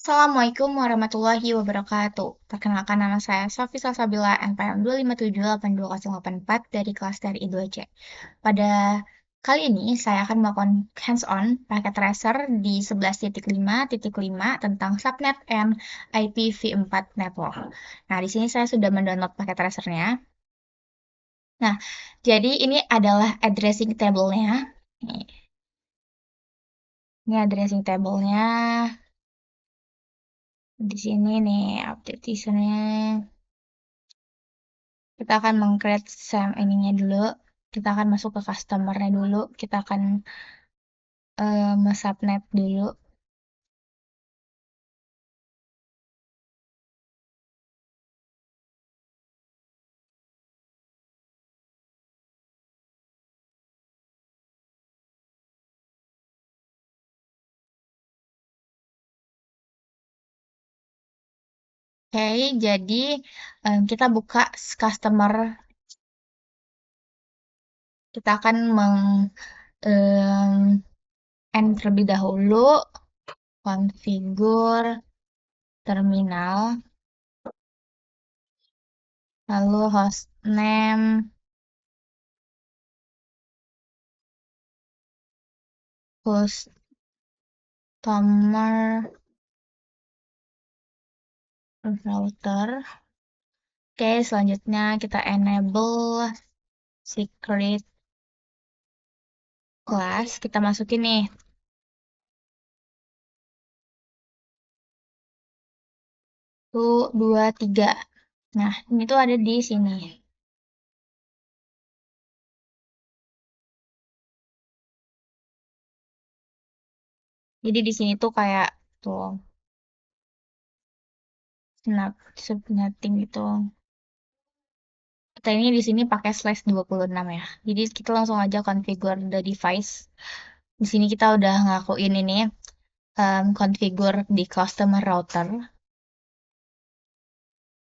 Assalamualaikum warahmatullahi wabarakatuh. Perkenalkan nama saya Sofi Salsabila, NPM 257820884 dari kelas dari I2C. Pada kali ini saya akan melakukan hands-on packet tracer di 11.5.5 tentang subnet and IPv4 network. Nah, di sini saya sudah mendownload packet tracernya. Nah, jadi ini adalah addressing table-nya. Ini addressing table-nya. Di sini nih, update season-nya. Kita akan meng-create ininya dulu. Kita akan masuk ke customer-nya dulu. Kita akan subnet dulu. Oke, jadi kita buka customer. Kita akan end terlebih dahulu configure terminal, lalu hostname, customer router. Oke, selanjutnya kita enable secret class. Kita masukin nih 1, 2, 3. Nah, ini tuh ada di sini. Jadi di sini tuh kayak tuh subnetting gitu. Kita ini di sini pakai /26 ya. Jadi kita langsung aja configure the device. Di sini kita udah ngakuin ini configure di customer router.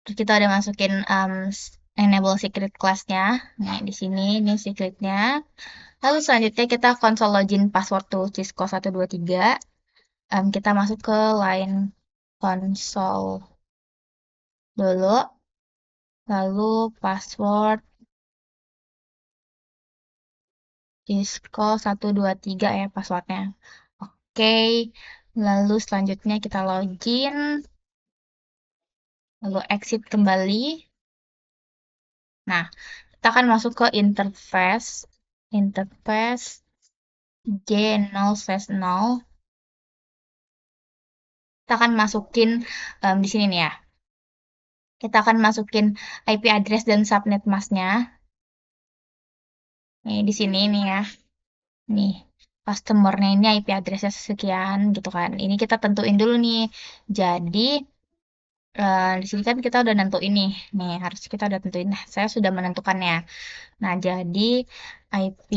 Terus kita udah masukin enable secret class-nya. Nah, di sini ini secretnya. Lalu selanjutnya kita console login password to Cisco 123. Kita masuk ke line console dulu. Lalu password Cisco 123 ya passwordnya. Oke, lalu selanjutnya kita login. Lalu exit kembali. Nah, kita akan masuk ke interface. Interface J0/0. Kita akan masukin di sini nih ya. Kita akan masukin IP address dan subnet masknya. Nih di sini nih ya. Nih, customer-nya ini IP address-nya sekian gitu kan. Ini kita tentuin dulu nih. Jadi di sini kan kita udah nentuin nih harus kita udah tentuin. Nah, saya sudah menentukannya. Nah, jadi IP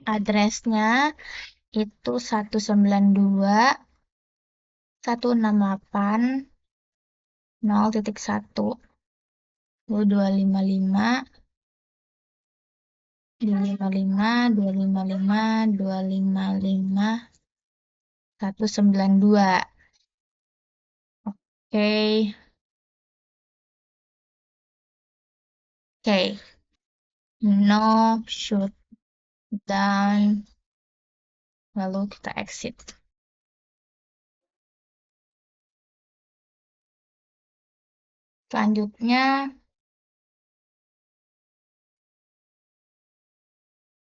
address-nya itu 192.168.0.1 255 192. Oke. Oke. No shutdown. Lalu kita exit. Selanjutnya,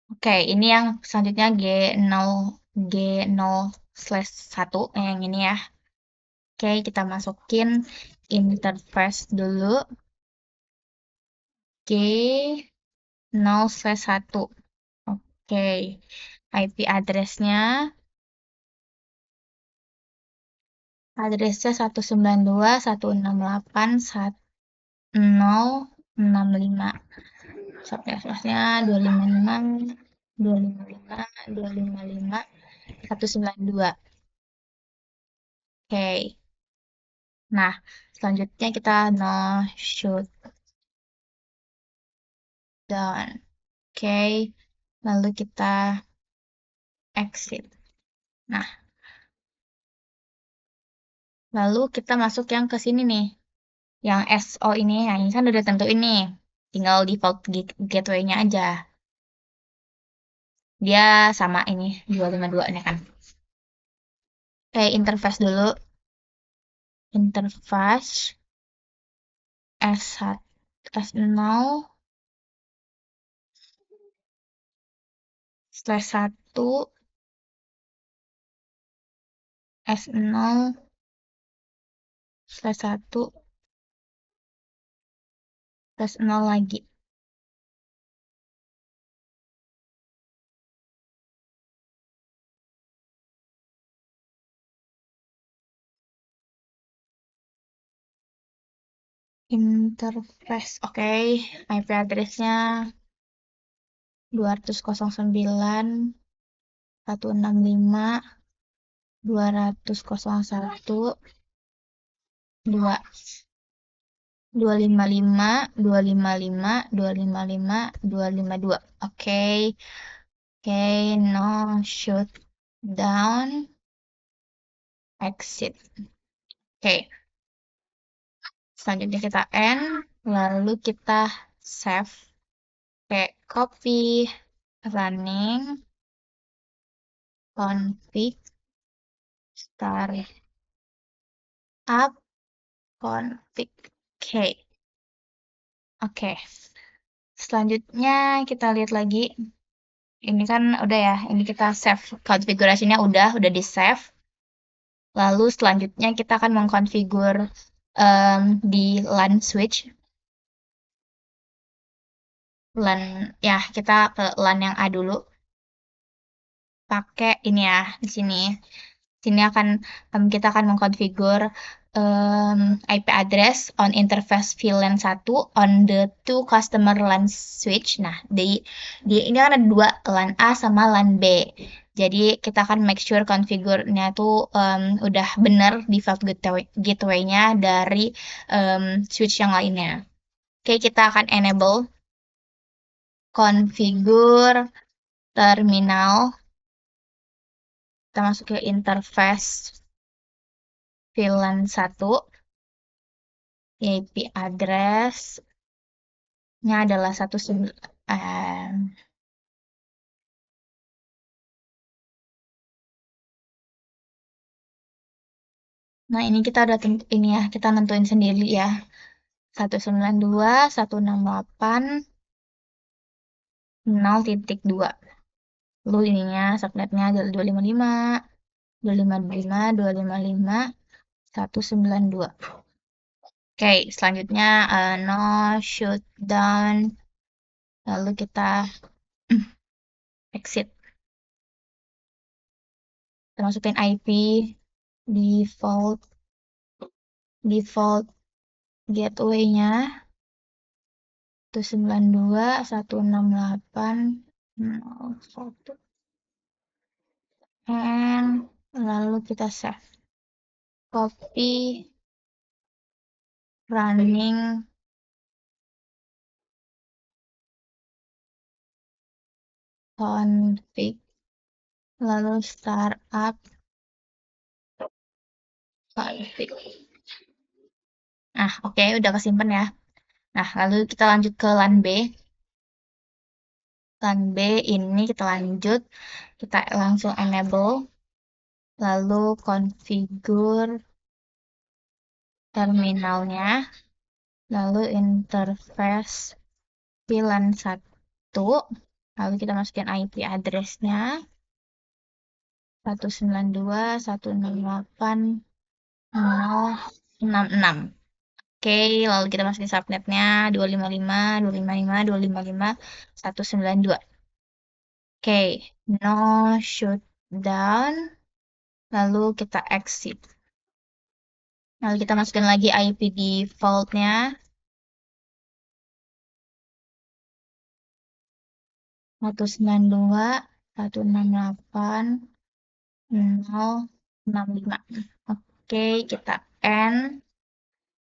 oke, ini yang selanjutnya G0/1 yang ini ya. Oke, kita masukin interface dulu. G0/1. Oke, IP address-nya 192.168.1065. Subnet-nya 255 255 255 192. Oke. Nah, selanjutnya kita no shutdown. Oke. Lalu kita exit. Nah, Lalu kita masuk yang ke sini nih, yang SO ini, yang ini kan udah tentu ini. Tinggal default gateway-nya aja. Dia sama ini, 252 ini kan. Oke, interface dulu. Interface S1, S0, /1, S0, /1, /0 lagi. Interface, oke. IP address-nya 200.165.165.200.1 255.255.255.255.252. Oke. Oke, no shutdown, exit. Oke, selanjutnya kita end, lalu kita save. Oke, copy, running, config, start up, config. Oke. Selanjutnya kita lihat lagi. Ini kan udah ya, ini kita save. Konfigurasinya udah di-save. Lalu selanjutnya kita akan mengkonfigur di LAN switch. LAN, ya kita ke LAN yang A dulu. Pakai ini ya, di sini. Sini akan kita akan mengkonfigur IP address on interface VLAN 1 on the two customer LAN switch. Nah, di ini kan ada dua, LAN A sama LAN B. Jadi kita akan make sure konfigurnya tuh udah bener default gateway-nya dari switch yang lainnya. Oke, kita akan enable configure terminal. Kita masuk ke interface VLAN 1. IP address-nya adalah 19. Nah, ini kita udah ini ya, kita nentuin sendiri ya. 192.168.0.2. Lalu ininya subnetnya adalah 255.255.255.192. Oke, selanjutnya no shutdown. Lalu kita exit. Kita masukin IP default gateway-nya 192.168.0.1 and lalu kita save. Copy running config lalu startup config. Nah, oke, udah kesimpan ya. Nah, lalu kita lanjut ke LAN B. LAN B ini kita lanjut, kita langsung enable, lalu configure terminalnya, lalu interface VLAN 1, lalu kita masukin IP address-nya 192.168.066. Oke, lalu kita masukin subnetnya 255.255.255.192. Oke, no shutdown, lalu kita exit. Lalu kita masukkan lagi IP default-nya 192.168.065. Oke, kita end.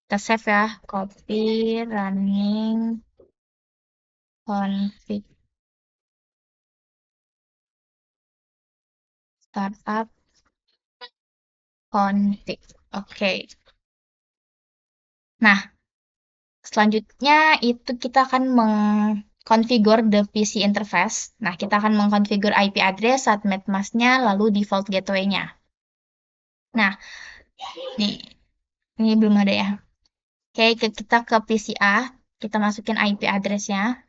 Kita save ya. Copy, running, config, startup, config. Oke. Nah, selanjutnya itu kita akan mengkonfigur the PC interface. Nah, kita akan mengkonfigur IP address, subnet masknya, lalu default gateway-nya. Nah, nih, ini belum ada ya. Oke, kita ke PCA, kita masukin IP address-nya.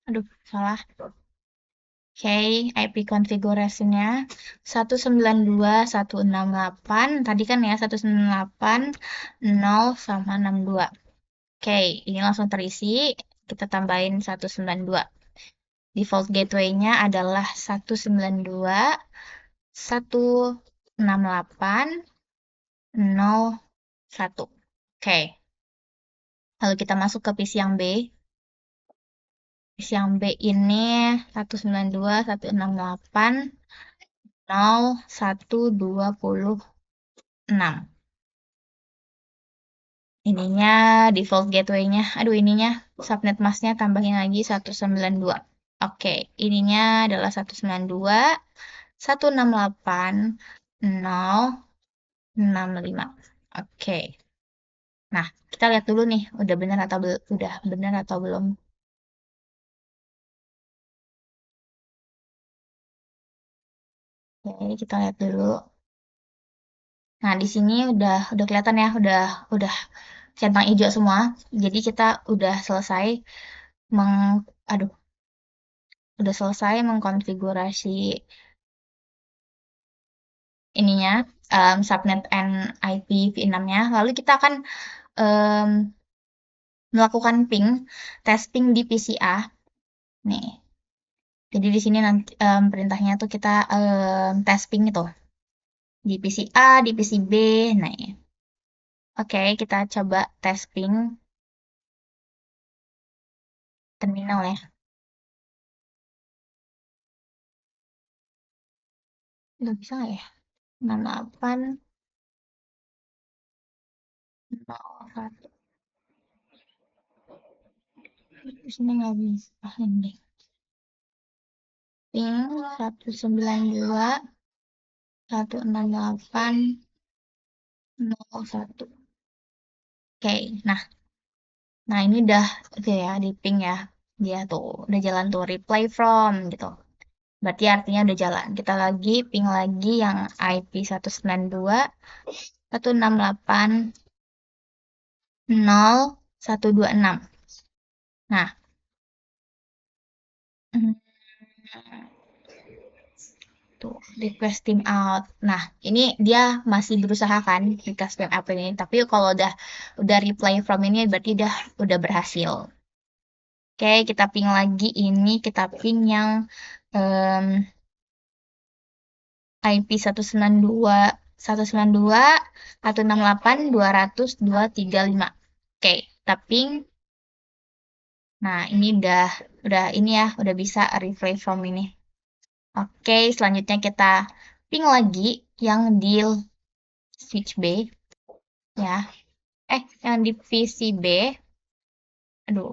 Aduh, salah. Oke, IP configuration-nya 192.168. Tadi kan ya 198.0 sama 62. Oke, ini langsung terisi. Kita tambahin 192. Default gateway-nya adalah 192.168.0.1. Oke, lalu kita masuk ke PC yang B. PC yang B ini 192.168.0.126. Ininya default gateway-nya. Aduh, ininya subnet masknya tambahin lagi 192. Oke, ininya adalah 192.168.0.65. Oke. Nah, kita lihat dulu nih, udah benar atau belum. Oke, kita lihat dulu. Nah, di sini udah kelihatan ya, udah centang hijau semua. Jadi kita udah selesai meng aduh, udah selesai mengkonfigurasi ininya, subnet and IPv6-nya. Lalu kita akan um, melakukan tes ping di PCA. Nih. Jadi di sini nanti perintahnya tuh kita tes ping itu di PCA, di PCB. Nah, ya. Oke, kita coba tes ping terminal ya. Udah bisa nggak ya? 6801. Di sini nggak bisa. Ini. Ping 192.168.0.1. Oke, nah ini udah oke ya di ping ya. Dia tuh udah jalan tuh reply from gitu. Berarti artinya udah jalan. Kita lagi ping lagi yang IP 192.168.0.126. Nah, hmm, tuh request timeout. Nah, ini dia masih berusaha kan request timeout ini. Tapi kalau udah reply from ini berarti udah berhasil. Oke, kita ping lagi ini, kita ping yang um, IP 192.168.235. Oke, kita ping. Nah, ini udah ini ya, udah bisa replay from ini. Oke, selanjutnya kita ping lagi yang di switch B ya. Yang di PCB. Aduh,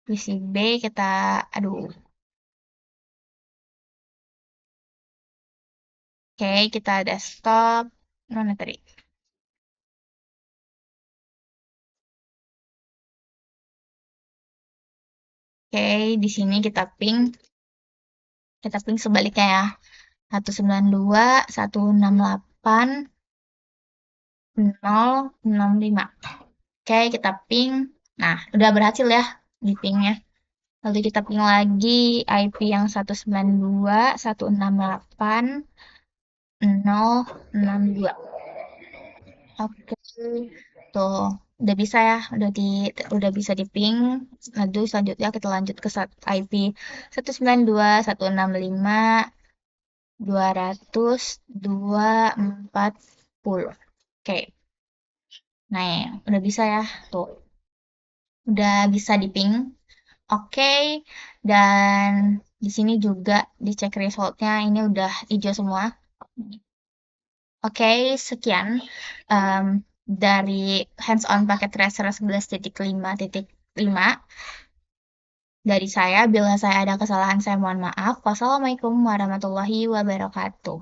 PCB kita aduh. Oke, kita desktop. Mana tadi? Oke, di sini kita ping sebaliknya ya. 192.168.065. Oke, kita ping. Nah, udah berhasil ya di pingnya. Lalu kita ping lagi IP yang 192.168.062. Oke, tuh udah bisa ya, udah bisa di ping. Lalu selanjutnya kita lanjut ke IP 192.165.200.240. Oke. Nah, ya, udah bisa ya. Tuh, udah bisa di ping. Oke. Dan di sini juga dicek resultnya ini udah hijau semua. Oke, sekian dari hands-on paket tracer 11.5.5 dari saya. Bila saya ada kesalahan, saya mohon maaf. Wassalamualaikum warahmatullahi wabarakatuh.